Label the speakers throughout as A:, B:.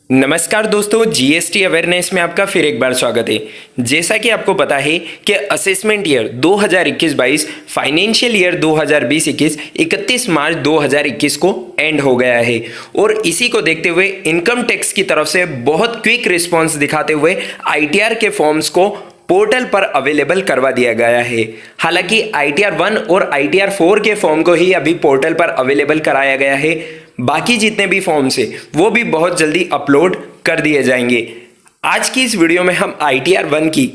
A: नमस्कार दोस्तों, GST awareness में आपका फिर एक बार स्वागत है। जैसा कि आपको पता है कि असेसमेंट ईयर 2021-22 फाइनेंशियल ईयर 2020-21 31 मार्च 2021 को एंड हो गया है और इसी को देखते हुए इनकम टैक्स की तरफ से बहुत क्विक रिस्पांस दिखाते हुए आईटीआर के फॉर्म्स को पोर्टल पर अवेलेबल करवा दिया गया है। हालांकि आईटीआर 1 और आईटीआर 4 के फॉर्म को ही अभी पोर्टल पर अवेलेबल कराया गया है। बाकी जितने भी फॉर्म्स है वो भी बहुत जल्दी अपलोड कर दिए जाएंगे। आज की इस वीडियो में हम आईटीआर 1 की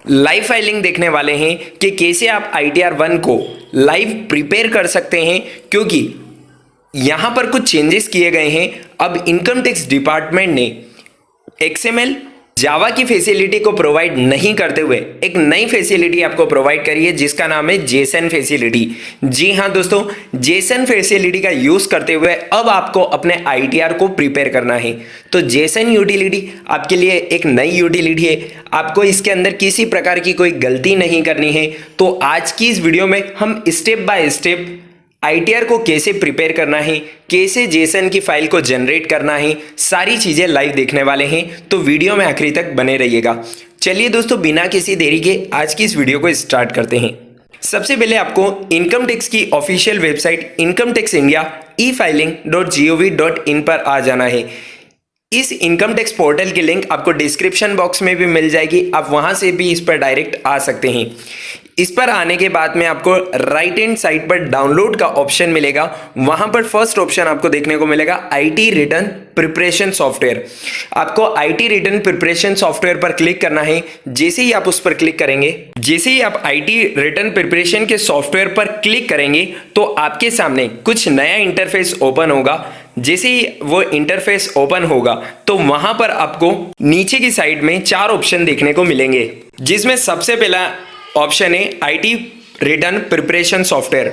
A: लाइव फाइलिंग देखने वाले हैं कि कैसे आप आईटीआर 1 को लाइव प्रिपेयर कर सकते हैं, क्योंकि यहाँ पर कुछ चेंजेस किए गए हैं। अब इनकम टैक्स डिपार्टमेंट ने एक्सएमएल जावा की फैसिलिटी को प्रोवाइड नहीं करते हुए एक नई फैसिलिटी आपको प्रोवाइड करी है जिसका नाम है जेसन फैसिलिटी। जी हाँ दोस्तों, जेसन फैसिलिटी का यूज करते हुए अब आपको अपने आईटीआर को प्रिपेयर करना है। तो जेसन यूटिलिटी आपके लिए एक नई यूटिलिटी है, आपको इसके अंदर किसी प्रकार की कोई गलती नहीं करनी है। तो आज की इस वीडियो में हम स्टेप बाय स्टेप आईटीआर को कैसे प्रिपेयर करना है, कैसे जेसन की फाइल को जनरेट करना है, सारी चीजें लाइव देखने वाले हैं। तो वीडियो में आखिरी तक बने रहिएगा। चलिए दोस्तों, बिना किसी देरी के आज की इस वीडियो को स्टार्ट करते हैं। सबसे पहले आपको इनकम टैक्स की official website income tax India efiling.gov.in पर आ जाना है। इस इनकम टैक्स पोर्टल की लिंक आपको डिस्क्रिप्शन बॉक्स में भी मिल जाएगी, आप वहां से भी इस पर डायरेक्ट आ सकते हैं। इस पर आने के बाद में आपको राइट हैंड साइड पर डाउनलोड का ऑप्शन मिलेगा। वहां पर फर्स्ट ऑप्शन आपको देखने को मिलेगा आईटी रिटर्न प्रिपरेशन सॉफ्टवेयर। आपको आईटी रिटर्न प्रिपरेशन सॉफ्टवेयर पर क्लिक करना है। जैसे ही आप उस पर क्लिक करेंगे, जैसे ही आप आईटी रिटर्न प्रिपरेशन के सॉफ्टवेयर पर क्लिक करेंगे तो आपके सामने कुछ नया इंटरफेस ओपन होगा। जैसे ही वो इंटरफेस ओपन होगा तो वहां पर आपको नीचे की साइड में 4 ऑप्शन देखने को मिलेंगे, जिसमें सबसे पहला ऑप्शन है आईटी रिटर्न प्रिपरेशन सॉफ्टवेयर।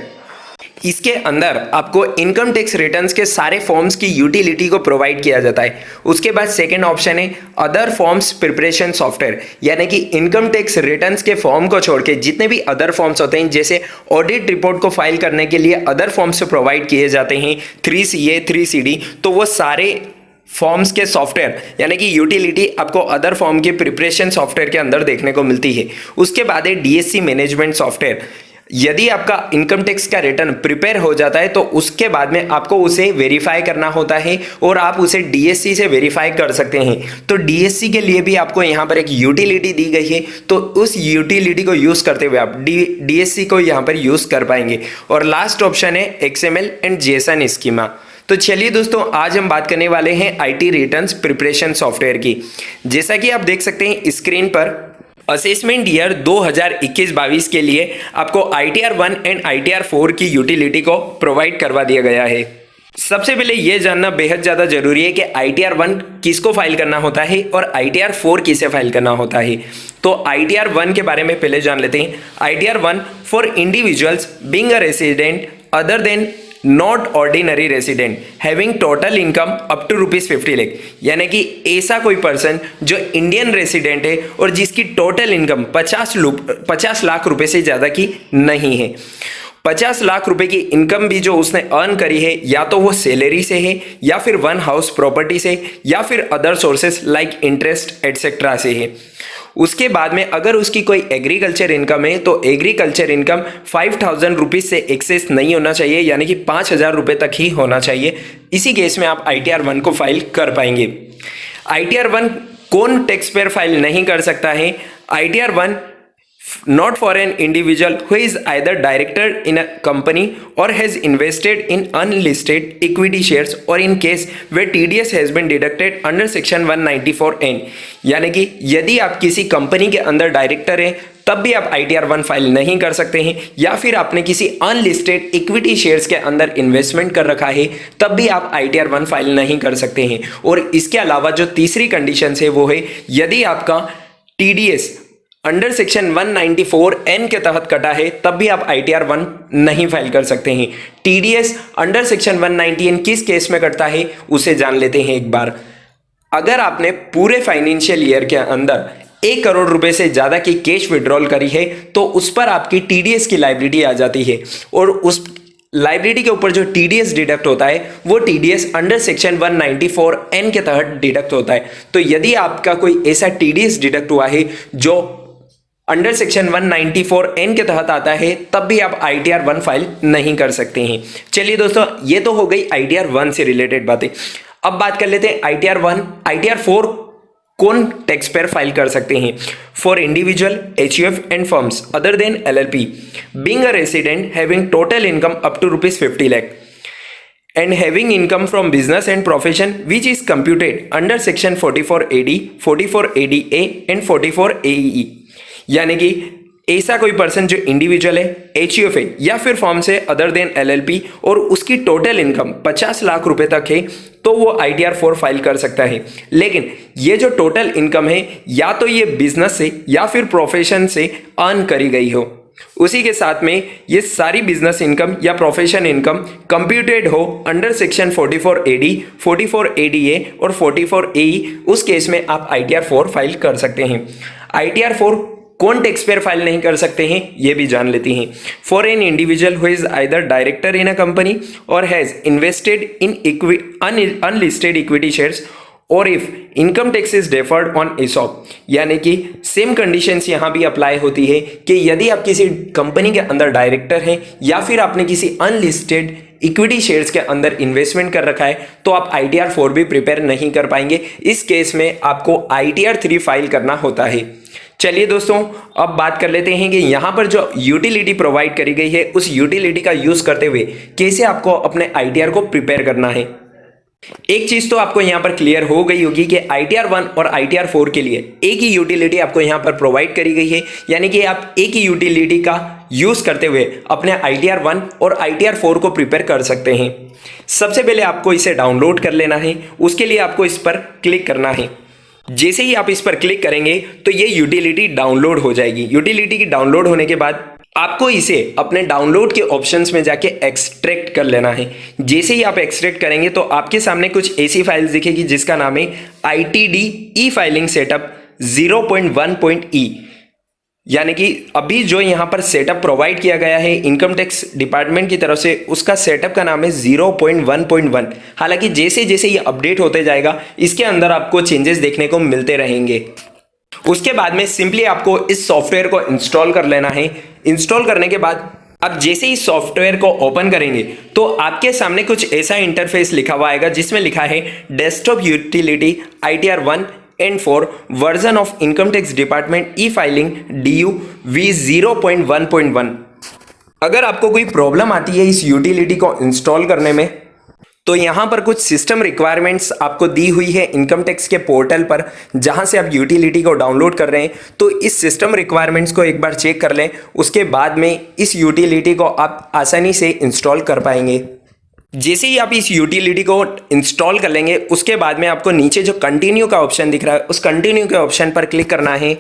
A: इसके अंदर आपको इनकम टैक्स रिटर्न्स के सारे फॉर्म्स की यूटिलिटी को प्रोवाइड किया जाता है। उसके बाद सेकंड ऑप्शन है अदर फॉर्म्स प्रिपरेशन सॉफ्टवेयर, यानी कि इनकम टैक्स रिटर्न्स के फॉर्म को छोड़ के जितने भी अदर फॉर्म्स होते हैं, जैसे ऑडिट रिपोर्ट को फाइल करने के लिए अदर फॉर्म्स प्रोवाइड किए जाते हैं 3CA 3CD, तो वो सारे फॉर्म्स के सॉफ्टवेयर यानी कि यूटिलिटी आपको अदर फॉर्म के प्रिपरेशन सॉफ्टवेयर के अंदर देखने को मिलती है। उसके बाद है डीएससी मैनेजमेंट सॉफ्टवेयर। यदि आपका इनकम टैक्स का रिटर्न प्रिपेयर हो जाता है तो उसके बाद में आपको उसे वेरीफाई करना होता है और आप उसे डीएससी से वेरीफाई कर सकते हैं। तो डीएससी के लिए भी आपको यहाँ पर एक यूटिलिटी दी गई है, तो उस यूटिलिटी को यूज करते हुए आप डीएससी को यहाँ पर यूज कर पाएंगे। और लास्ट ऑप्शन है एक्सएमएल एंड जेसन स्कीमा। तो चलिए दोस्तों, आज हम बात करने वाले हैं आईटी रिटर्न्स प्रिपरेशन सॉफ्टवेयर की। जैसा कि आप देख सकते हैं स्क्रीन पर, असेसमेंट ईयर 2021-22 के लिए आपको आईटीआर 1 एंड आईटीआर 4 की यूटिलिटी को प्रोवाइड करवा दिया गया है। सबसे पहले यह जानना बेहद ज़्यादा जरूरी है कि आईटीआर 1 किसको फाइल करना होता है और आईटीआर 4 किसे फाइल करना होता है। तो आईटीआर 1 के बारे में पहले जान लेते हैं। ITR 1 for individuals being a resident other than not ordinary resident having total income up to ₹50 lakh, यानी कि ऐसा कोई पर्सन जो इंडियन रेसिडेंट है और जिसकी टोटल इनकम 50 लाख रुपए से ज़्यादा की नहीं है। 50 लाख रुपए की इनकम भी जो उसने अर्न करी है, या तो वो सैलरी से है, या फिर वन हाउस प्रॉपर्टी से, या फिर other sources like interest etcetera से है। उसके बाद में अगर उसकी कोई एग्रीकल्चर इनकम है तो एग्रीकल्चर इनकम 5000 रुपीज से एक्सेस नहीं होना चाहिए, यानी कि 5000 रुपये तक ही होना चाहिए। इसी केस में आप आईटीआर 1 को फाइल कर पाएंगे। आईटीआर 1 कौन टैक्स पेयर फाइल नहीं कर सकता है? ITR 1 not for an individual who is either director in a company or has invested in unlisted equity shares or in case where TDS has been deducted under section 194N, यानी कि यदि आप किसी company के अंदर director हैं तब भी आप आईटीआर 1 फाइल नहीं कर सकते हैं, या फिर आपने किसी अनलिस्टेड इक्विटी शेयर्स के अंदर इन्वेस्टमेंट कर रखा है तब भी आप आईटीआर 1 फाइल नहीं कर सकते हैं। और इसके अलावा जो तीसरी कंडीशन है वो है यदि आपका TDS अंडर सेक्शन 194N के तहत कटा है तब भी आप आईटीआर 1 नहीं फाइल कर सकते हैं। टीडीएस अंडर सेक्शन 190N किस केस में कटता है उसे जान लेते हैं एक बार। अगर आपने पूरे फाइनेंशियल ईयर के अंदर 1 करोड़ रुपए से ज्यादा की कैश विड्रॉल करी है तो उस पर आपकी टीडीएस की लायबिलिटी आ जाती है, और उस लाइबिलिटी के ऊपर जो टीडीएस डिडक्ट होता है वो टीडीएस अंडर सेक्शन 194N के तहत डिडक्ट होता है। तो यदि आपका कोई ऐसा टीडीएस डिडक्ट हुआ है जो अंडर सेक्शन 194N के तहत आता है, तब भी आप ITR 1 फाइल नहीं कर सकते हैं। चलिए दोस्तों, ये तो हो गई ITR 1 से रिलेटेड बातें। अब बात कर लेते हैं ITR 1, ITR 4 कौन टैक्स पेयर फाइल कर सकते हैं। For individual, HUF and firms other than LLP being a resident having total income up to ₹50 lakh and having income from business and profession which is computed under section 44AD, 44ADA and 44AEE। यानी कि ऐसा कोई person जो individual है, HUF है या फिर form से अदर देन LLP और उसकी टोटल इनकम 50 लाख रुपए तक है, तो वो ITR 4 फाइल कर सकता है। लेकिन ये जो टोटल इनकम है, या तो ये बिजनेस से या फिर प्रोफेशन से अर्न करी गई हो, उसी के साथ में ये सारी बिजनेस इनकम या प्रोफेशन इनकम कंप्यूटेड हो अंडर सेक्शन 44AD, 44ADA और 44AE, उस केस में आप ITR 4 फाइल कर सकते हैं। ITR 4 कौन टैक्स पेयर फाइल नहीं कर सकते हैं, ये भी जान लेते हैं। For an individual who is either director in a company और has invested in unlisted equity shares और if income tax is deferred on ESOP। यानी कि सेम कंडीशंस यहाँ भी अप्लाई होती है कि यदि आप किसी कंपनी के अंदर डायरेक्टर हैं या फिर आपने किसी अनलिस्टेड इक्विटी शेयर्स के अंदर इन्वेस्टमेंट कर रखा है, तो आप ITR 4 भी प्रिपेयर नहीं कर पाएंगे। इस केस में आपको ITR 3 फाइल करना होता है। चलिए दोस्तों, अब बात कर लेते हैं कि यहाँ पर जो यूटिलिटी प्रोवाइड करी गई है, उस यूटिलिटी का यूज करते हुए कैसे आपको अपने ITR को प्रिपेयर करना है। एक चीज तो आपको यहां पर क्लियर हो गई होगी कि ITR 1 और ITR 4 के लिए एक ही यूटिलिटी आपको यहां पर प्रोवाइड करी गई है, यानी कि आप एक ही यूटिलिटी का यूज करते हुए अपने ITR 1 और ITR 4 को प्रिपेयर कर सकते हैं। सबसे पहले आपको इसे डाउनलोड कर लेना है, उसके लिए आपको इस पर क्लिक करना है। जैसे ही आप इस पर क्लिक करेंगे तो ये यूटिलिटी डाउनलोड हो जाएगी। यूटिलिटी की डाउनलोड होने के बाद आपको इसे अपने डाउनलोड के ऑप्शंस में जाके एक्सट्रैक्ट कर लेना है। जैसे ही आप एक्सट्रैक्ट करेंगे तो आपके सामने कुछ ऐसी फाइल्स दिखेगी जिसका नाम है ITD ई फाइलिंग सेटअप 0.1.E। यानी कि अभी जो यहाँ पर सेटअप प्रोवाइड किया गया है इनकम टैक्स डिपार्टमेंट की तरफ से, उसका सेटअप का नाम है 0.1.1। हालांकि जैसे जैसे ये अपडेट होते जाएगा, इसके अंदर आपको चेंजेस देखने को मिलते रहेंगे। उसके बाद में सिंपली आपको इस सॉफ्टवेयर को इंस्टॉल कर लेना है। इंस्टॉल करने के बाद अब जैसे ही सॉफ्टवेयर को ओपन करेंगे तो आपके सामने कुछ ऐसा इंटरफेस लिखा हुआ आएगा जिसमें लिखा है desktop utility ITR 1 and 4 version of income tax department E filing DU V 0.1.1। अगर आपको कोई प्रॉब्लम आती है इस यूटिलिटी को इंस्टॉल करने में, तो यहाँ पर कुछ सिस्टम रिक्वायरमेंट्स आपको दी हुई है इनकम टैक्स के पोर्टल पर, जहाँ से आप यूटिलिटी को डाउनलोड कर रहे हैं। तो इस सिस्टम रिक्वायरमेंट्स को एक बार चेक कर लें, उसके बाद में इस यूटिलिटी को आप आसानी से इंस्टॉल कर पाएंगे। जैसे ही आप इस यूटिलिटी को इंस्टॉल कर लेंगे, उसके बाद में आपको नीचे जो कंटिन्यू का ऑप्शन दिख रहा है, उस कंटिन्यू के ऑप्शन पर क्लिक करना है।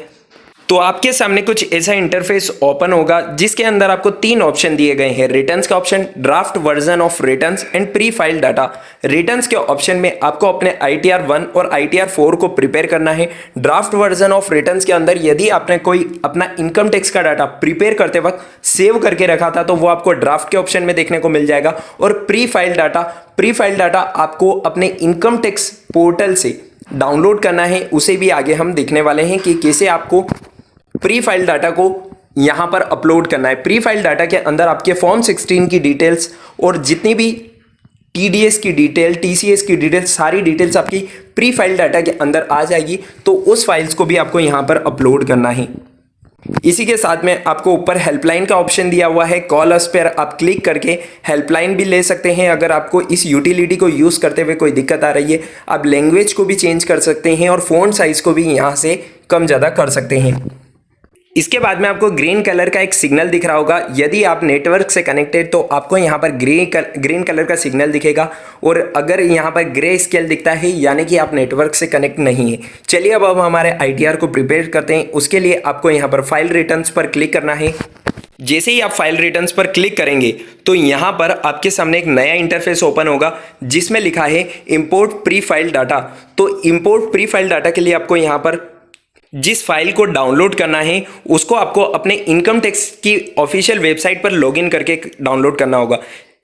A: तो आपके सामने कुछ ऐसा इंटरफेस ओपन होगा जिसके अंदर आपको 3 ऑप्शन दिए गए हैं। रिटर्न्स का option, draft version of returns and pre file data. Returns के ऑप्शन में आपको अपने ITR 1 और ITR 4 को प्रिपेयर करना है। ड्राफ्ट वर्जन ऑफ रिटर्न्स के अंदर यदि आपने कोई अपना इनकम टैक्स का डाटा प्रिपेयर करते वक्त सेव करके रखा था, तो वो आपको ड्राफ्ट के ऑप्शन में देखने को मिल जाएगा। और प्री फाइल डाटा आपको अपने इनकम टैक्स पोर्टल से डाउनलोड करना है। उसे भी आगे हम देखने वाले हैं कि कैसे आपको प्री फाइल डाटा को यहां पर अपलोड करना है। प्री फाइल डाटा के अंदर आपके फॉर्म 16 की डिटेल्स और जितनी भी TDS की डिटेल, TCS की डिटेल, सारी डिटेल्स आपकी प्री फाइल डाटा के अंदर आ जाएगी। तो उस फाइल्स को भी आपको यहां पर अपलोड करना है। इसी के साथ में आपको ऊपर हेल्पलाइन का ऑप्शन दिया हुआ है। कॉल अस पर आप क्लिक करके हेल्पलाइन भी ले सकते हैं। अगर आपको इस यूटिलिटी को यूज़ करते हुए कोई दिक्कत आ रही है, आप लैंग्वेज को भी चेंज कर सकते हैं और फ़ॉन्ट साइज़ को भी यहाँ से कम ज़्यादा कर सकते हैं। इसके बाद में आपको ग्रीन कलर का एक सिग्नल दिख रहा होगा। यदि आप नेटवर्क से कनेक्टेड तो आपको यहाँ पर ग्रीन कलर का सिग्नल दिखेगा, और अगर यहाँ पर ग्रे स्केल दिखता है यानी कि आप नेटवर्क से कनेक्ट नहीं है। चलिए अब हमारे ITR को प्रिपेयर करते हैं। उसके लिए आपको यहाँ पर फाइल रिटर्न्स पर क्लिक करना है। जैसे ही आप फाइल रिटर्न्स पर क्लिक करेंगे तो यहाँ पर आपके सामने एक नया इंटरफेस ओपन होगा जिसमें लिखा है इंपोर्ट प्री फाइल डाटा। तो इंपोर्ट प्री फाइल डाटा के लिए आपको यहाँ पर जिस फाइल को डाउनलोड करना है उसको आपको अपने इनकम टैक्स की ऑफिशियल वेबसाइट पर लॉगिन करके डाउनलोड करना होगा।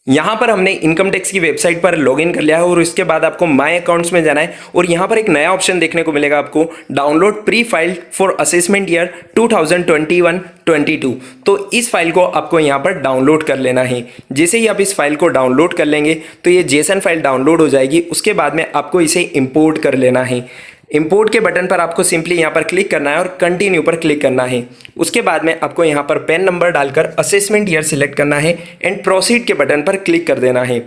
A: यहाँ पर हमने इनकम टैक्स की वेबसाइट पर लॉगिन कर लिया है और उसके बाद आपको माय अकाउंट्स में जाना है और यहाँ पर एक नया ऑप्शन देखने को मिलेगा आपको, download pre filed for assessment year 2021-22। तो इस फाइल को आपको यहाँ पर डाउनलोड कर लेना है। जैसे ही आप इस फाइल को डाउनलोड कर लेंगे तो ये जेसन फाइल डाउनलोड हो जाएगी। उसके बाद में आपको इसे इंपोर्ट कर लेना है। इंपोर्ट के बटन पर आपको सिंपली यहाँ पर क्लिक करना है और कंटिन्यू पर क्लिक करना है। उसके बाद में आपको यहाँ पर पैन नंबर डालकर असेसमेंट ईयर सिलेक्ट करना है एंड प्रोसीड के बटन पर क्लिक कर देना है।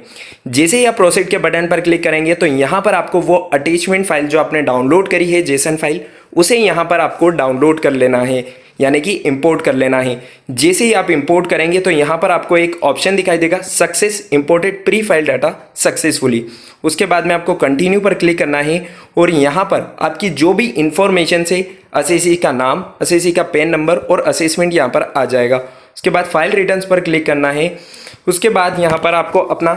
A: जैसे ही आप प्रोसीड के बटन पर क्लिक करेंगे तो यहाँ पर आपको वो अटैचमेंट फाइल जो आपने डाउनलोड करी है जेसन फाइल, उसे यहाँ पर आपको डाउनलोड कर लेना है, यानी कि इंपोर्ट कर लेना है। जैसे ही आप इंपोर्ट करेंगे तो यहाँ पर आपको एक ऑप्शन दिखाई देगा, success imported pre file data successfully. उसके बाद में आपको कंटिन्यू पर क्लिक करना है और यहाँ पर आपकी जो भी इंफॉर्मेशन से असेसी का नाम, असेसी का पैन नंबर और असेसमेंट यहाँ पर आ जाएगा। उसके बाद फाइल रिटर्न्स पर क्लिक करना है। उसके बाद यहाँ पर आपको अपना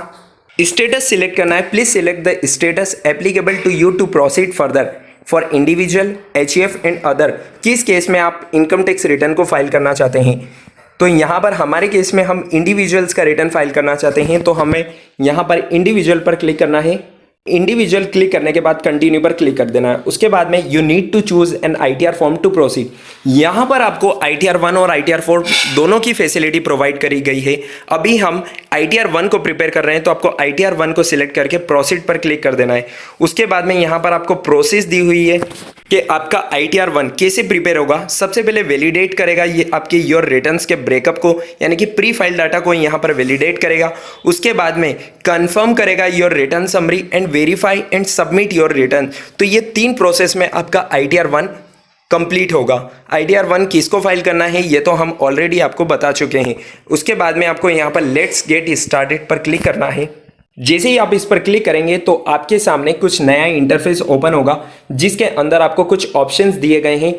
A: स्टेटस सिलेक्ट करना है। Please select the status applicable to you to proceed further for individual, HUF and other. किस केस में आप इनकम टैक्स रिटर्न को फाइल करना चाहते हैं। तो यहाँ पर हमारे केस में हम इंडिविजुअल्स का रिटर्न फाइल करना चाहते हैं, तो हमें यहाँ पर इंडिविजुअल पर क्लिक करना है। इंडिविजुअल क्लिक करने के बाद कंटिन्यू पर क्लिक कर देना है। उसके बाद में you need to choose an ITR form to proceed. यहाँ पर आपको ITR 1 और ITR 4 दोनों की फैसिलिटी प्रोवाइड करी गई है। अभी हम ITR 1 को प्रिपेयर कर रहे हैं, तो आपको ITR 1 को सिलेक्ट करके प्रोसीड पर क्लिक कर देना है। उसके बाद में यहाँ पर आपको प्रोसेस दी हुई है कि आपका ITR 1 कैसे प्रिपेयर होगा। सबसे पहले वैलिडेट करेगा ये आपके योर रिटर्न्स के ब्रेकअप को, यानी कि प्री फाइल डाटा को यहाँ पर वैलिडेट करेगा। उसके बाद में कंफर्म करेगा your return summary and verify and submit your return. तो ये 3 प्रोसेस में आपका ITR 1 कंप्लीट होगा। ITR 1 किसको फाइल करना है ये तो हम ऑलरेडी आपको बता चुके हैं। उसके बाद में आपको यहाँ पर लेट्स गेट स्टार्टेड पर क्लिक करना है। जैसे ही आप इस पर क्लिक करेंगे तो आपके सामने कुछ नया इंटरफेस ओपन होगा, जिसके अंदर आपको कुछ ऑप्शंस दिए गए हैं।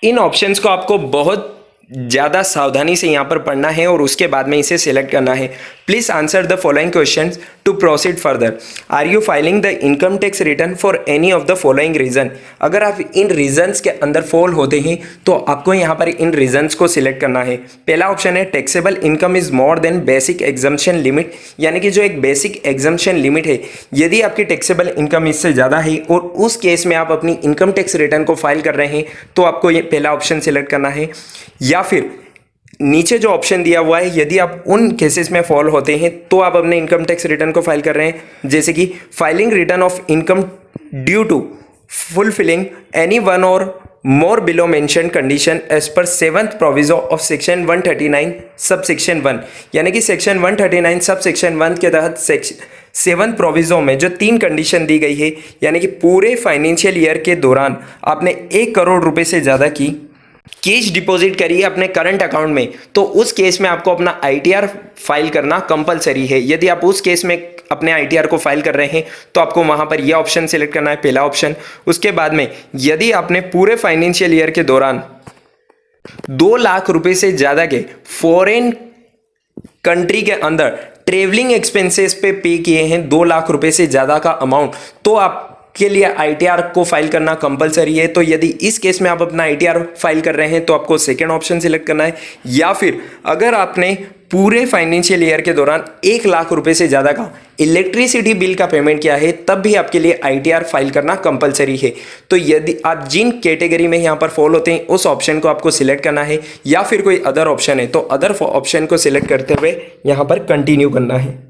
A: इन ऑप्शंस को आपको बहुत ज़्यादा सावधानी से यहाँ पर पढ़ना है और उसके बाद में इसे सिलेक्ट करना है। Please answer the following questions to proceed further. Are you filing the income tax return for any of the following reason. अगर आप इन रीजन्स के अंदर फॉल होते हैं तो आपको यहाँ पर इन रीजन्स को सिलेक्ट करना है। पहला ऑप्शन है taxable income is more than basic exemption limit, यानी कि जो एक बेसिक एग्जम्पशन लिमिट है, यदि आपकी टैक्सेबल इनकम इससे ज़्यादा है और उस केस में आप अपनी इनकम टैक्स रिटर्न को फाइल कर रहे हैं तो आपको ये पहला ऑप्शन सिलेक्ट करना है। या फिर नीचे जो ऑप्शन दिया हुआ है, यदि आप उन केसेस में फॉल होते हैं तो आप अपने इनकम टैक्स रिटर्न को फाइल कर रहे हैं, जैसे कि filing return of income due to fulfilling any one और more below mention condition as per 7th proviso of section 139 sub section 1, यानी कि सेक्शन 139 सब सेक्शन 1 के तहत 7th प्रोविजो में जो 3 कंडीशन दी गई है, यानी कि पूरे फाइनेंशियल ईयर के दौरान आपने 1 करोड़ रुपए से ज़्यादा की कैश डिपॉजिट करिए अपने करंट अकाउंट में, तो उस केस में आपको अपना ITR फाइल करना कंपलसरी है। यदि आप उस केस में अपने ITR को फाइल कर रहे हैं तो आपको वहां पर यह ऑप्शन सिलेक्ट करना है, पहला ऑप्शन। उसके बाद में यदि आपने पूरे फाइनेंशियल ईयर के दौरान 2 लाख रुपए से ज़्यादा के फॉरेन कंट्री के अंदर ट्रेवलिंग एक्सपेंसेस पे किए हैं 2 लाख रुपए से ज़्यादा का अमाउंट, तो आप के लिए ITR को फाइल करना कंपलसरी है। तो यदि इस केस में आप अपना ITR फाइल कर रहे हैं तो आपको सेकेंड ऑप्शन सिलेक्ट करना है। या फिर अगर आपने पूरे फाइनेंशियल ईयर के दौरान 1 लाख रुपए से ज़्यादा का इलेक्ट्रिसिटी बिल का पेमेंट किया है तब भी आपके लिए ITR फाइल करना कंपलसरी है। तो यदि आप जिन कैटेगरी में यहाँ पर फॉल होते हैं उस ऑप्शन को आपको सिलेक्ट करना है, या फिर कोई अदर ऑप्शन है तो अदर ऑप्शन को सिलेक्ट करते हुए यहाँ पर कंटिन्यू करना है।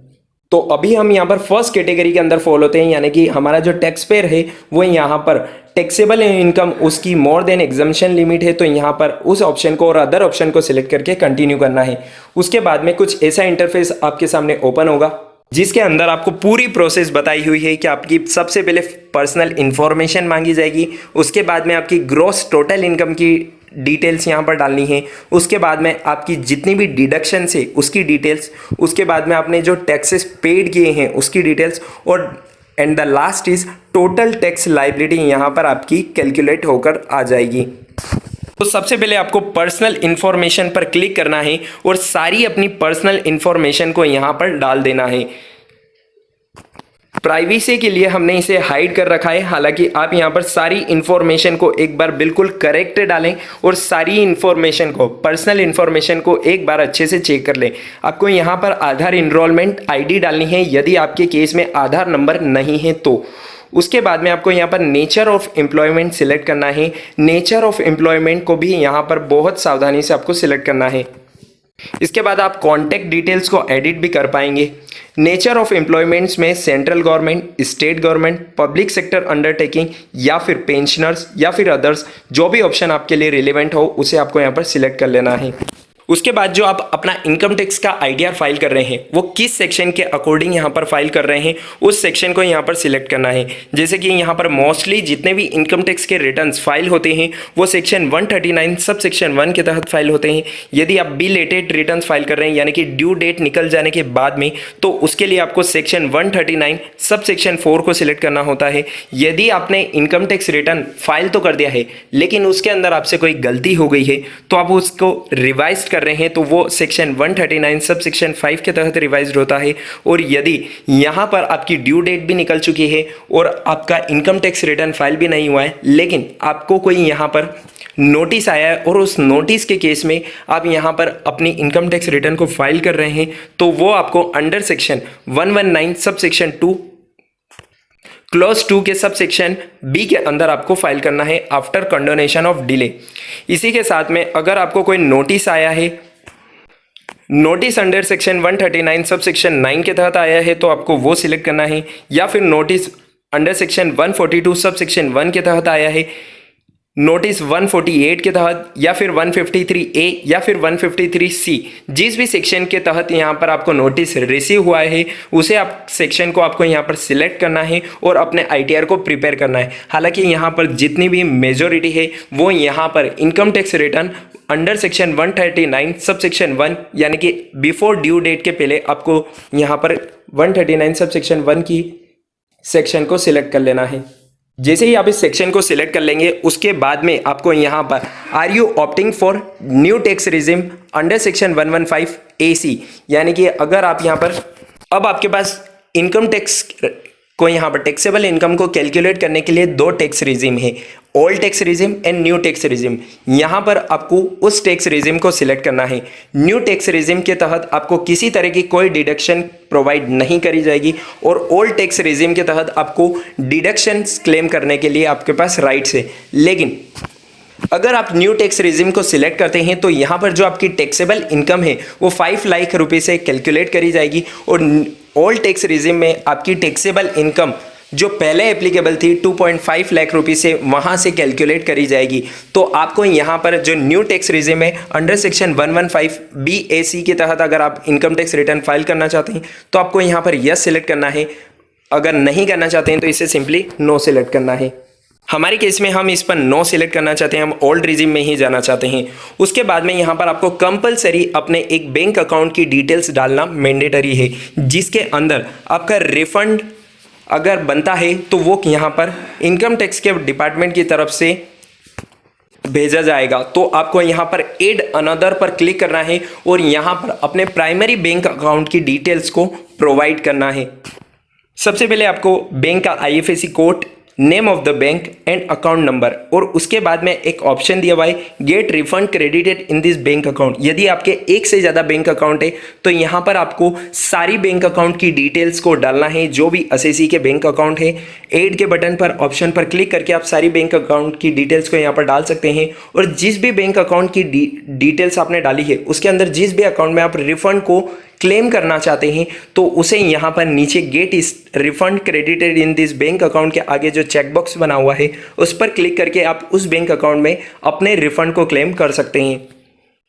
A: तो अभी हम यहाँ पर फर्स्ट कैटेगरी के अंदर फॉल होते हैं, यानी कि हमारा जो टैक्स पेयर है वो यहाँ पर टैक्सेबल इनकम उसकी मोर देन एग्जम्पशन लिमिट है, तो यहाँ पर उस ऑप्शन को और अदर ऑप्शन को सिलेक्ट करके कंटिन्यू करना है। उसके बाद में कुछ ऐसा इंटरफेस आपके सामने ओपन होगा जिसके अंदर आपको पूरी प्रोसेस बताई हुई है कि आपकी सबसे पहले पर्सनल इंफॉर्मेशन मांगी जाएगी, उसके बाद में आपकी ग्रॉस टोटल इनकम की डिटेल्स यहाँ पर डालनी है, उसके बाद में आपकी जितनी भी डिडक्शन है उसकी डिटेल्स, उसके बाद में आपने जो टैक्सेस पेड किए हैं उसकी डिटेल्स, और and the last is total tax liability यहाँ पर आपकी कैलकुलेट होकर आ जाएगी। तो सबसे पहले आपको पर्सनल इन्फॉर्मेशन पर क्लिक करना है और सारी अपनी पर्सनल इन्फॉर्मेशन को यहाँ पर डाल देना है। प्राइवेसी के लिए हमने इसे हाइड कर रखा है। हालांकि आप यहाँ पर सारी इन्फॉर्मेशन को एक बार बिल्कुल करेक्ट डालें और सारी इन्फॉर्मेशन को, पर्सनल इन्फॉर्मेशन को एक बार अच्छे से चेक कर लें। आपको यहाँ पर आधार इनरोलमेंट आईडी डालनी है यदि आपके केस में आधार नंबर नहीं है तो। उसके बाद में आपको यहाँ पर नेचर ऑफ एम्प्लॉयमेंट सिलेक्ट करना है। नेचर ऑफ एम्प्लॉयमेंट को भी यहाँ पर बहुत सावधानी से आपको सिलेक्ट करना है। इसके बाद आप कॉन्टैक्ट डिटेल्स को एडिट भी कर पाएंगे। नेचर ऑफ एम्प्लॉयमेंट्स में central government, state government, public sector undertaking या फिर पेंशनर्स या फिर अदर्स, जो भी ऑप्शन आपके लिए रिलेवेंट हो उसे आपको यहाँ पर सिलेक्ट कर लेना है। उसके बाद जो आप अपना इनकम टैक्स का आईटीआर फाइल कर रहे हैं वो किस सेक्शन के अकॉर्डिंग यहाँ पर फाइल कर रहे हैं उस सेक्शन को यहाँ पर सिलेक्ट करना है। जैसे कि यहाँ पर मोस्टली जितने भी इनकम टैक्स के रिटर्न्स फाइल होते हैं वो सेक्शन 139 सब सेक्शन 1 के तहत फाइल होते हैं। यदि आप बिलेटेड रिटर्न्स फाइल कर रहे हैं यानी कि ड्यू डेट निकल जाने के बाद में, तो उसके लिए आपको सेक्शन 139 सब सेक्शन 4 को सिलेक्ट करना होता है। यदि आपने इनकम टैक्स रिटर्न फाइल तो कर दिया है लेकिन उसके अंदर आपसे कोई गलती हो गई है तो आप उसको रिवाइज कर रहे हैं तो वो सेक्शन 139 सब सेक्शन 5 के तहत रिवाइज्ड होता है। और यदि यहाँ पर आपकी ड्यू डेट भी निकल चुकी है और आपका इनकम टैक्स रिटर्न फाइल भी नहीं हुआ है लेकिन आपको कोई यहाँ पर नोटिस आया है और उस नोटिस के केस में आप यहाँ पर अपनी इनकम टैक्स रिटर्न को फाइल कर रहे हैं तो वो आपको under section 119 sub section 2 clause 2 के सब सेक्शन बी के अंदर आपको फाइल करना है आफ्टर कंडोनेशन ऑफ डिले। इसी के साथ में अगर आपको कोई नोटिस आया है, notice under section 139 sub section 9 के तहत आया है तो आपको वो सिलेक्ट करना है, या फिर notice under section 142 sub section 1 के तहत आया है, नोटिस 148 के तहत, या फिर 153A या फिर 153C, जिस भी सेक्शन के तहत यहाँ पर आपको नोटिस रिसीव हुआ है उसे आप सेक्शन को आपको यहाँ पर सिलेक्ट करना है और अपने आईटीआर को प्रिपेयर करना है। हालांकि यहाँ पर जितनी भी मेजॉरिटी है वो यहाँ पर income tax return under section 139 sub section 1 यानी कि बिफोर ड्यू डेट के पहले आपको यहाँ पर 139 सब सेक्शन 1 की सेक्शन को सिलेक्ट कर लेना है। जैसे ही आप इस सेक्शन को सिलेक्ट कर लेंगे उसके बाद में आपको यहाँ पर are you opting for new tax regime under section 115AC, यानी कि अगर आप यहाँ पर अब आपके पास इनकम टैक्स को यहाँ पर टैक्सेबल इनकम को कैलकुलेट करने के लिए दो टैक्स रिजिम है, old tax regime and new tax regime. यहाँ पर आपको उस टैक्स रिजिम को सिलेक्ट करना है। न्यू टैक्स रिजिम के तहत आपको किसी तरह की कोई डिडक्शन प्रोवाइड नहीं करी जाएगी और ओल्ड टैक्स रिजिम के तहत आपको डिडक्शंस क्लेम करने के लिए आपके पास राइट्स है। लेकिन अगर आप न्यू टैक्स रिजिम को सिलेक्ट करते हैं तो यहाँ पर जो आपकी टैक्सेबल इनकम है वो 5 लाख रुपये से कैलकुलेट करी जाएगी और ओल्ड टैक्स रिजिम में आपकी टैक्सेबल इनकम जो पहले एप्लीकेबल थी 2.5 लाख रुपये से वहाँ से कैलकुलेट करी जाएगी। तो आपको यहाँ पर जो न्यू टैक्स रिजिम है अंडर सेक्शन 115BAC के तहत अगर आप इनकम टैक्स रिटर्न फाइल करना चाहते हैं तो आपको यहाँ पर यस सिलेक्ट करना है। अगर नहीं करना चाहते हैं तो इसे सिंपली नो सिलेक्ट करना है। हमारे केस में हम इस पर नो सिलेक्ट करना चाहते हैं, हम ओल्ड रिजिम में ही जाना चाहते हैं। उसके बाद में यहाँ पर आपको कंपलसरी अपने एक बैंक अकाउंट की डिटेल्स डालना मैंडेटरी है, जिसके अंदर आपका रिफंड अगर बनता है तो वो यहाँ पर इनकम टैक्स के डिपार्टमेंट की तरफ से भेजा जाएगा। तो आपको यहाँ पर एड अनदर पर क्लिक करना है और यहाँ पर अपने प्राइमरी बैंक अकाउंट की डिटेल्स को प्रोवाइड करना है। सबसे पहले आपको बैंक का IFSC code, name of the bank and account number, और उसके बाद में एक ऑप्शन दिया हुआ है get refund credited in this bank account. यदि आपके एक से ज़्यादा बैंक अकाउंट है तो यहाँ पर आपको सारी बैंक अकाउंट की डिटेल्स को डालना है, जो भी असेसी के बैंक अकाउंट है। ऐड के बटन पर ऑप्शन पर क्लिक करके आप सारी बैंक अकाउंट की डिटेल्स को यहाँ पर डाल सकते हैं और जिस भी बैंक अकाउंट की डिटेल्स आपने डाली है उसके अंदर जिस भी अकाउंट में आप रिफंड को क्लेम करना चाहते हैं तो उसे यहाँ पर नीचे गेट इस refund credited in this bank account के आगे जो चेकबॉक्स बना हुआ है उस पर क्लिक करके आप उस बैंक अकाउंट में अपने रिफंड को क्लेम कर सकते हैं।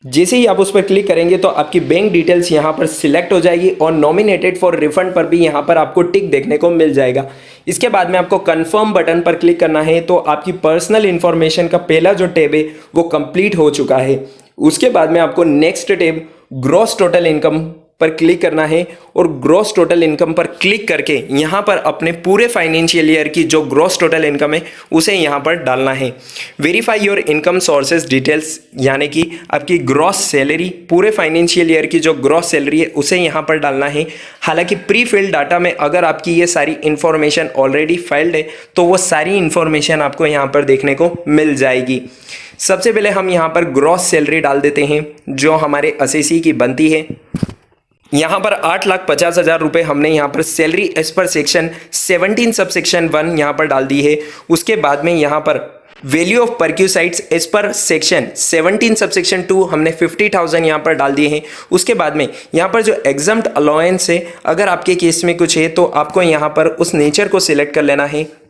A: जैसे ही आप उस पर क्लिक करेंगे तो आपकी बैंक डिटेल्स यहाँ पर सिलेक्ट हो जाएगी और नॉमिनेटेड फॉर रिफंड पर भी यहाँ पर आपको टिक देखने को मिल जाएगा। इसके बाद में आपको कंफर्म बटन पर क्लिक करना है तो आपकी पर्सनल इंफॉर्मेशन का पहला जो टैब है वो कंप्लीट हो चुका है। उसके बाद में आपको next tab gross total income पर क्लिक करना है और ग्रॉस टोटल इनकम पर क्लिक करके यहाँ पर अपने पूरे फाइनेंशियल ईयर की जो ग्रॉस टोटल इनकम है उसे यहाँ पर डालना है। Verify your income sources details, यानी कि आपकी ग्रॉस सैलरी, पूरे फाइनेंशियल ईयर की जो ग्रॉस सैलरी है उसे यहाँ पर डालना है। हालांकि प्री फिल्ड डाटा में अगर आपकी ये सारी इन्फॉर्मेशन ऑलरेडी फाइल्ड है तो वो सारी इन्फॉर्मेशन आपको यहाँ पर देखने को मिल जाएगी। सबसे पहले हम यहाँ पर ग्रॉस सैलरी डाल देते हैं जो हमारे एसएससी की बनती है। यहाँ पर 8,50,000 रुपये हमने यहाँ पर salary as per section 17 sub section 1 यहाँ पर डाल दी है। उसके बाद में यहाँ पर value of perquisites as per section 17 sub section 2 हमने 50,000 यहाँ पर डाल दिए हैं। उसके बाद में यहाँ पर जो एग्जम्प्ट अलाउंस है, अगर आपके केस में कुछ है तो आपको यहाँ पर उस नेचर को सिलेक्ट कर लेना है।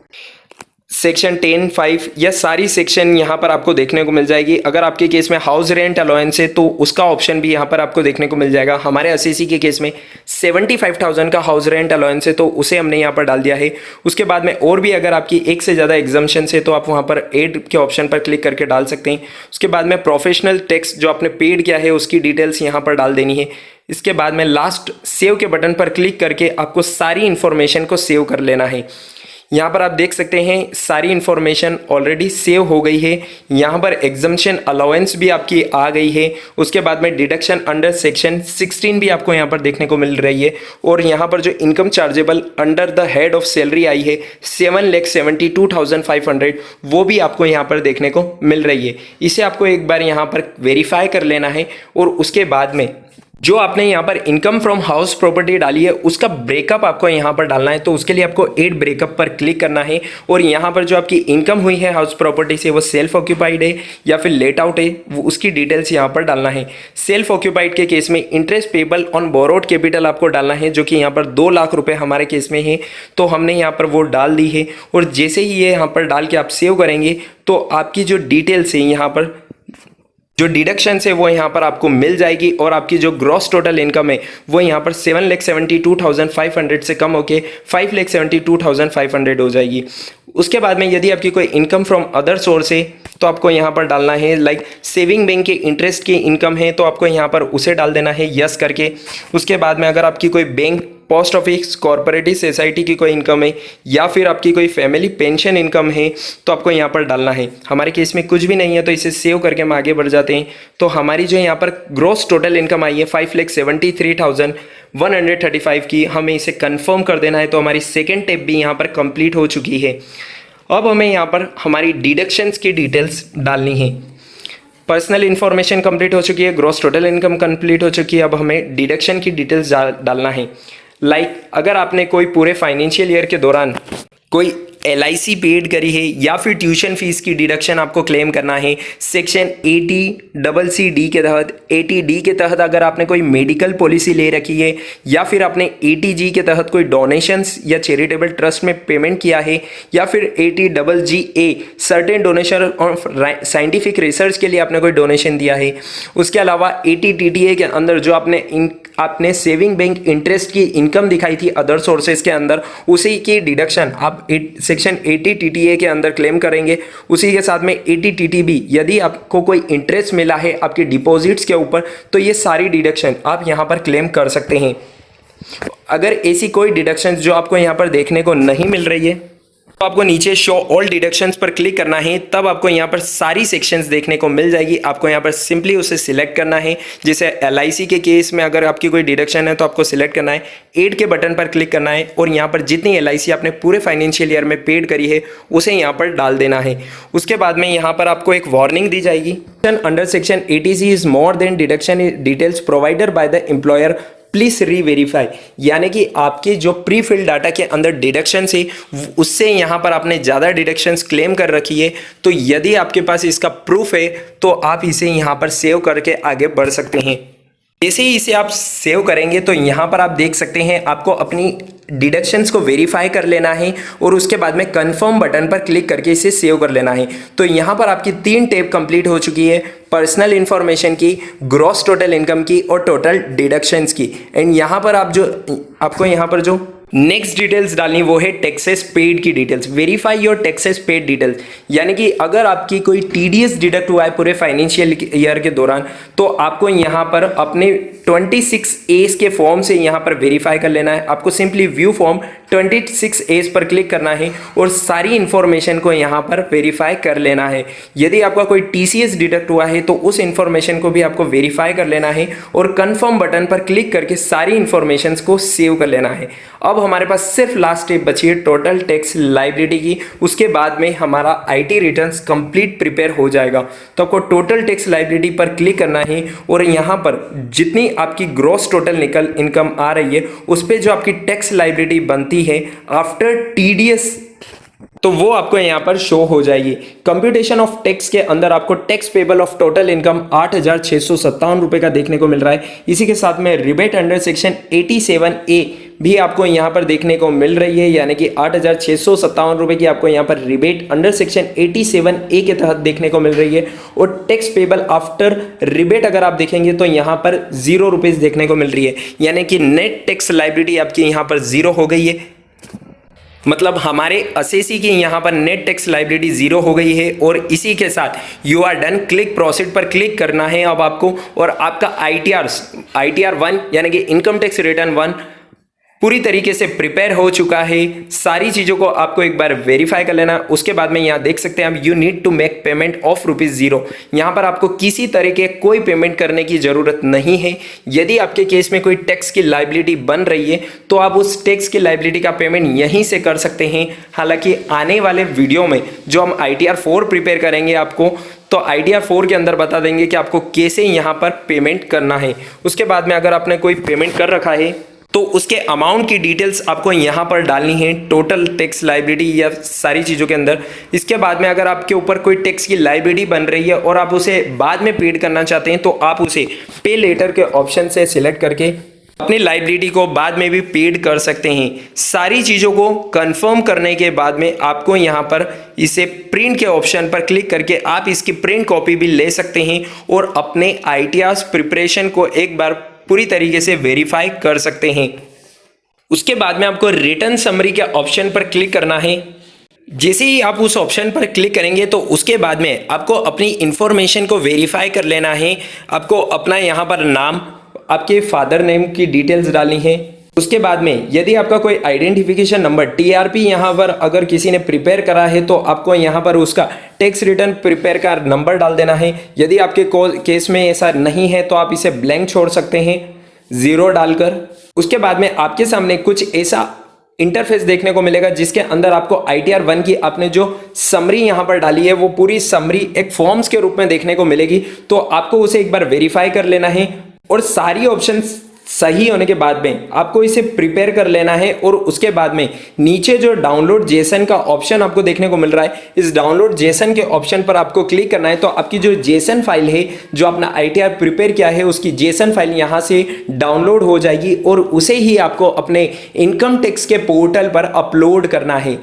A: सेक्शन 10(5) यह सारी सेक्शन यहाँ पर आपको देखने को मिल जाएगी। अगर आपके केस में हाउस रेंट अलाउंस है तो उसका ऑप्शन भी यहाँ पर आपको देखने को मिल जाएगा। हमारे एसएससी के केस में 75,000 का हाउस रेंट अलाउंस है तो उसे हमने यहाँ पर डाल दिया है। उसके बाद में और भी अगर आपकी एक से ज़्यादा एग्जम्पशन है तो आप वहाँ पर एड के ऑप्शन पर क्लिक करके डाल सकते हैं। उसके बाद में प्रोफेशनल टैक्स जो आपने पेड किया है उसकी डिटेल्स यहाँ पर डाल देनी है। इसके बाद में लास्ट सेव के बटन पर क्लिक करके आपको सारी इन्फॉर्मेशन को सेव कर लेना है। यहाँ पर आप देख सकते हैं सारी इन्फॉर्मेशन ऑलरेडी सेव हो गई है। यहाँ पर एग्जम्पशन अलाउंस भी आपकी आ गई है। उसके बाद में डिडक्शन अंडर सेक्शन 16 भी आपको यहाँ पर देखने को मिल रही है। और यहाँ पर जो income chargeable under the head of salary आई है 7,72,500 वो भी आपको यहाँ पर देखने को मिल रही है। इसे आपको एक बार यहाँ पर वेरीफाई कर लेना है और उसके बाद में जो आपने यहाँ पर इनकम फ्रॉम हाउस प्रॉपर्टी डाली है उसका ब्रेकअप आपको यहाँ पर डालना है। तो उसके लिए आपको एड ब्रेकअप पर क्लिक करना है और यहाँ पर जो आपकी इनकम हुई है हाउस प्रॉपर्टी से वो सेल्फ ऑक्यूपाइड है या फिर लेट आउट है वो उसकी डिटेल्स यहाँ पर डालना है। सेल्फ ऑक्यूपाइड के केस में interest payable on borrowed capital आपको डालना है जो कि यहाँ पर 2 लाख रुपये हमारे केस में है तो हमने यहाँ पर वो डाल दी है। और जैसे ही ये यहाँ पर डाल के आप सेव करेंगे तो आपकी जो डिटेल्स है यहाँ पर जो डिडक्शन है वो यहाँ पर आपको मिल जाएगी और आपकी जो ग्रॉस टोटल इनकम है वो यहाँ पर 7,72,500 से कम होके 5,72,500 हो जाएगी। उसके बाद में यदि आपकी कोई इनकम फ्रॉम अदर सोर्स है तो आपको यहाँ पर डालना है लाइक सेविंग बैंक के इंटरेस्ट की इनकम है तो आपको यहाँ पर उसे डाल देना है यस करके। उसके बाद में अगर आपकी कोई bank, post office, corporative society की कोई इनकम है या फिर आपकी कोई फैमिली पेंशन इनकम है तो आपको यहाँ पर डालना है। हमारे केस में कुछ भी नहीं है तो इसे सेव करके हम आगे बढ़ जाते हैं। तो हमारी जो यहाँ पर ग्रॉस टोटल इनकम आई है 5,73,135 की, हमें इसे कंफर्म कर देना है। तो हमारी सेकेंड टेप भी यहाँ पर कंप्लीट हो चुकी है। अब हमें यहाँ पर हमारी डिडक्शंस की डिटेल्स डालनी है। पर्सनल इन्फॉर्मेशन कंप्लीट हो चुकी है, ग्रॉस टोटल इनकम कंप्लीट हो चुकी है। अब हमें डिडक्शन की डिटेल्स डालना है। अगर आपने कोई पूरे फाइनेंशियल ईयर के दौरान कोई LIC पेड करी है या फिर ट्यूशन फीस की डिडक्शन आपको क्लेम करना है सेक्शन 80(c)(d) के तहत, 80(d) के तहत अगर आपने कोई मेडिकल पॉलिसी ले रखी है या फिर आपने 80(g) के तहत कोई डोनेशंस या चैरिटेबल ट्रस्ट में पेमेंट किया है या फिर 80(a) certain donation of scientific research के लिए आपने कोई डोनेशन दिया है। उसके अलावा 80 TTA के अंदर जो आपने सेविंग बैंक इंटरेस्ट की इनकम दिखाई थी अदर सोर्सेज के अंदर, उसी की डिडक्शन आप सेक्शन 80 TTA के अंदर क्लेम करेंगे। उसी के साथ में 80 TTB यदि आपको कोई इंटरेस्ट मिला है आपके डिपॉजिट्स के ऊपर तो ये सारी डिडक्शन आप यहाँ पर क्लेम कर सकते हैं। अगर ऐसी कोई डिडक्शन जो आपको यहाँ पर देखने को नहीं मिल रही है तो आपको नीचे शो ऑल डिडक्शंस पर क्लिक करना है, तब आपको यहाँ पर सारी सेक्शंस देखने को मिल जाएगी। आपको यहाँ पर सिंपली उसे सिलेक्ट करना है। जैसे LIC के केस में अगर आपकी कोई डिडक्शन है तो आपको सिलेक्ट करना है, एड के बटन पर क्लिक करना है और यहाँ पर जितनी LIC आपने पूरे फाइनेंशियल ईयर में पेड करी है उसे यहाँ पर डाल देना है। उसके बाद में यहाँ पर आपको एक वार्निंग दी जाएगी, under section 80C is more than deduction details provider by the employer, please reverify. यानी कि आपके जो प्री फिल्ड डाटा के अंदर डिडक्शन है उससे यहाँ पर आपने ज़्यादा डिडक्शंस क्लेम कर रखी है। तो यदि आपके पास इसका प्रूफ है तो आप इसे यहाँ पर सेव करके आगे बढ़ सकते हैं। जैसे ही इसे आप सेव करेंगे तो यहाँ पर आप देख सकते हैं आपको अपनी डिडक्शंस को वेरीफाई कर लेना है और उसके बाद में कंफर्म बटन पर क्लिक करके इसे सेव कर लेना है। तो यहाँ पर आपकी 3 टेप कंप्लीट हो चुकी है, पर्सनल इन्फॉर्मेशन की, ग्रॉस टोटल इनकम की और टोटल डिडक्शंस की। एंड यहाँ पर आपको यहाँ पर जो नेक्स्ट डिटेल्स डालनी वो है टैक्सेस पेड की details. Verify your taxes paid details, यानी कि अगर आपकी कोई टीडीएस डिडक्ट हुआ है पूरे फाइनेंशियल ईयर के दौरान तो आपको यहाँ पर अपने 26A के फॉर्म से यहाँ पर वेरीफाई कर लेना है। आपको सिंपली व्यू फॉर्म 26A पर क्लिक करना है और सारी इंफॉर्मेशन को यहाँ पर वेरीफाई कर लेना है। यदि आपका कोई टीसीएस डिडक्ट हुआ है तो उस इंफॉर्मेशन को भी आपको वेरीफाई कर लेना है और कंफर्म बटन पर क्लिक करके सारी इंफॉर्मेशन को सेव कर लेना है। अब हमारे पास सिर्फ लास्ट स्टेप बची है टोटल टैक्स लायबिलिटी की। उसके बाद में हमारा आईटी रिटर्न्स कंप्लीट प्रिपेयर हो जाएगा। तो आपको टोटल टैक्स लायबिलिटी पर क्लिक करना है और यहाँ पर जितनी आपकी ग्रॉस टोटल निकल इनकम आ रही है उस पर जो आपकी टैक्स लायबिलिटी बनती है आफ्टर टीडीएस, तो वो आपको यहाँ पर शो हो जाएगी। कंप्यूटेशन ऑफ टैक्स के अंदर आपको tax payable of total income 8,657 रुपए का देखने को मिल रहा है। इसी के साथ में रिबेट अंडर सेक्शन 87A भी आपको यहाँ पर देखने को मिल रही है, यानी कि 8,657 रुपए की आपको यहाँ पर रिबेट अंडर सेक्शन 87A के तहत देखने को मिल रही है। और टैक्स पेबल आफ्टर रिबेट अगर आप देखेंगे तो यहाँ पर 0 रुपीज देखने को मिल रही है, यानी कि नेट टैक्स लायबिलिटी आपकी यहाँ पर 0 हो गई है। मतलब हमारे असेसी की यहाँ पर नेट टैक्स लायबिलिटी 0 हो गई है। और इसी के साथ you are done, click proceed पर क्लिक करना है अब आपको। और आपका ITR 1 यानी कि इनकम टैक्स रिटर्न 1 पूरी तरीके से प्रिपेयर हो चुका है। सारी चीज़ों को आपको एक बार वेरीफाई कर लेना। उसके बाद में यहाँ देख सकते हैं आप, you need to make payment of ₹0। यहाँ पर आपको किसी तरह के कोई पेमेंट करने की ज़रूरत नहीं है। यदि आपके केस में कोई टैक्स की लायबिलिटी बन रही है तो आप उस टैक्स की लायबिलिटी का पेमेंट यहीं से कर सकते हैं। हालांकि आने वाले वीडियो में जो हम ITR 4 प्रिपेयर करेंगे आपको, तो ITR 4 के अंदर बता देंगे कि आपको कैसे यहाँ पर पेमेंट करना है। उसके बाद में अगर आपने कोई पेमेंट कर रखा है तो उसके अमाउंट की डिटेल्स आपको यहाँ पर डालनी है टोटल टैक्स लायबिलिटी या सारी चीज़ों के अंदर। इसके बाद में अगर आपके ऊपर कोई टैक्स की लायबिलिटी बन रही है और आप उसे बाद में पेड करना चाहते हैं तो आप उसे पे लेटर के ऑप्शन से सिलेक्ट करके अपनी लायबिलिटी को बाद में भी पेड कर सकते हैं। सारी चीज़ों को कंफर्म करने के बाद में आपको यहाँ पर इसे प्रिंट के ऑप्शन पर क्लिक करके आप इसकी प्रिंट कॉपी भी ले सकते हैं और अपने ITR प्रिपरेशन को एक बार पूरी तरीके से वेरीफाई कर सकते हैं। उसके बाद में आपको रिटर्न समरी के ऑप्शन पर क्लिक करना है। जैसे ही आप उस ऑप्शन पर क्लिक करेंगे तो उसके बाद में आपको अपनी इंफॉर्मेशन को वेरीफाई कर लेना है। आपको अपना यहाँ पर नाम, आपके फादर नेम की डिटेल्स डालनी है। उसके बाद में यदि आपका कोई आइडेंटिफिकेशन नंबर TRP यहाँ पर अगर किसी ने प्रिपेयर करा है तो आपको यहाँ पर उसका टैक्स रिटर्न प्रिपेयर का नंबर डाल देना है। यदि आपके केस में ऐसा नहीं है तो आप इसे ब्लैंक छोड़ सकते हैं 0 डालकर। उसके बाद में आपके सामने कुछ ऐसा इंटरफेस देखने को मिलेगा जिसके अंदर आपको ITR 1 की आपने जो समरी यहाँ पर डाली है वो पूरी समरी एक फॉर्म्स के रूप में देखने को मिलेगी। तो आपको उसे एक बार वेरीफाई कर लेना है और सारी ऑप्शंस सही होने के बाद में आपको इसे प्रिपेयर कर लेना है। और उसके बाद में नीचे जो डाउनलोड जेसन का ऑप्शन आपको देखने को मिल रहा है, इस डाउनलोड जेसन के ऑप्शन पर आपको क्लिक करना है। तो आपकी जो जेसन फाइल है जो अपना ITR प्रिपेयर किया है उसकी जेसन फाइल यहाँ से डाउनलोड हो जाएगी और उसे ही आपको अपने इनकम टैक्स के पोर्टल पर अपलोड करना है।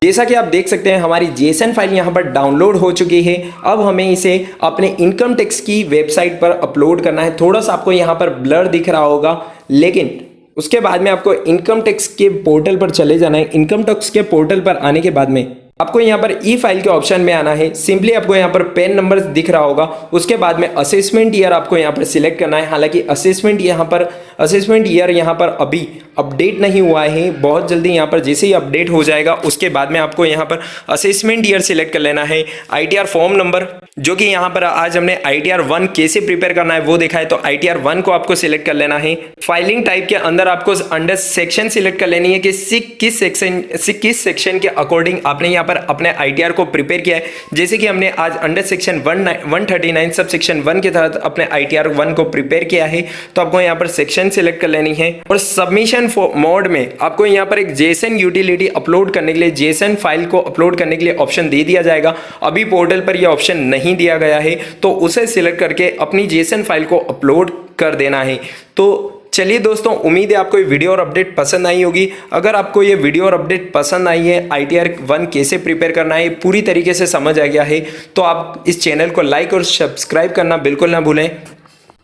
A: जैसा कि आप देख सकते हैं हमारी जेसन फाइल यहाँ पर डाउनलोड हो चुकी है। अब हमें इसे अपने इनकम टैक्स की वेबसाइट पर अपलोड करना है। थोड़ा सा आपको यहाँ पर ब्लर दिख रहा होगा, लेकिन उसके बाद में आपको इनकम टैक्स के पोर्टल पर चले जाना है। इनकम टैक्स के पोर्टल पर आने के बाद में आपको यहाँ पर ई फाइल के ऑप्शन में आना है। सिंपली आपको यहाँ पर पेन नंबर दिख रहा होगा। उसके बाद में असेसमेंट ईयर आपको यहाँ पर सिलेक्ट करना है। हालांकि असेसमेंट ईयर यहाँ पर अभी अपडेट नहीं हुआ है, बहुत जल्दी यहाँ पर जैसे ही अपडेट हो जाएगा उसके बाद में आपको यहाँ पर असेसमेंट ईयर सिलेक्ट कर लेना है। ITR फॉर्म नंबर जो कि यहाँ पर आज हमने ITR 1 कैसे प्रिपेयर करना है वो देखा है, तो ITR 1 को आपको सिलेक्ट कर लेना है। फाइलिंग टाइप के अंदर आपको अंडर सेक्शन सिलेक्ट कर लेनी है कि किस सेक्शन के अकॉर्डिंग आपने यहाँ पर अपने ITR को प्रिपेयर किया है। जैसे कि हमने आज अंडर सेक्शन 139 सब सेक्शन 1 के तहत अपने ITR 1 को प्रिपेयर किया है, तो आपको यहाँ पर सेक्शन सिलेक्ट कर लेनी है। और सबमिशन मोड में आपको यहाँ पर एक जेसन यूटिलिटी अपलोड करने के लिए, जेसन फाइल को अपलोड करने के लिए ऑप्शन दे दिया जाएगा। अभी पोर्टल पर यह ऑप्शन नहीं दिया गया है, तो उसे सिलेक्ट करके अपनी जेसन फाइल को अपलोड कर देना है। तो चलिए दोस्तों, उम्मीद है आपको ये वीडियो और अपडेट पसंद आई होगी। अगर आपको ये वीडियो और अपडेट पसंद आई है, ITR 1 कैसे प्रिपेयर करना है पूरी तरीके से समझ आ गया है, तो आप इस चैनल को लाइक और सब्सक्राइब करना बिल्कुल ना भूलें।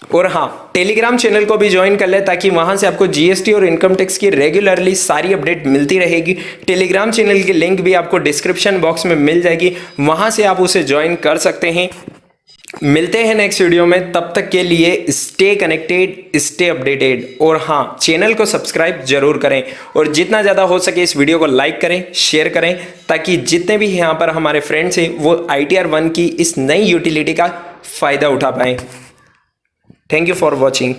A: और हाँ, टेलीग्राम चैनल को भी ज्वाइन कर ले ताकि वहां से आपको जीएसटी और इनकम टैक्स की रेगुलरली सारी अपडेट मिलती रहेगी। टेलीग्राम चैनल की लिंक भी आपको डिस्क्रिप्शन बॉक्स में मिल जाएगी, वहां से आप उसे ज्वाइन कर सकते हैं। मिलते हैं नेक्स्ट वीडियो में, तब तक के लिए स्टे कनेक्टेड, स्टे अपडेटेड। और हाँ, चैनल को सब्सक्राइब जरूर करें और जितना ज़्यादा हो सके इस वीडियो को लाइक करें, शेयर करें, ताकि जितने भी यहाँ पर हमारे फ्रेंड्स हैं वो ITR 1 की इस नई यूटिलिटी का फ़ायदा उठा पाएँ। Thank you for watching.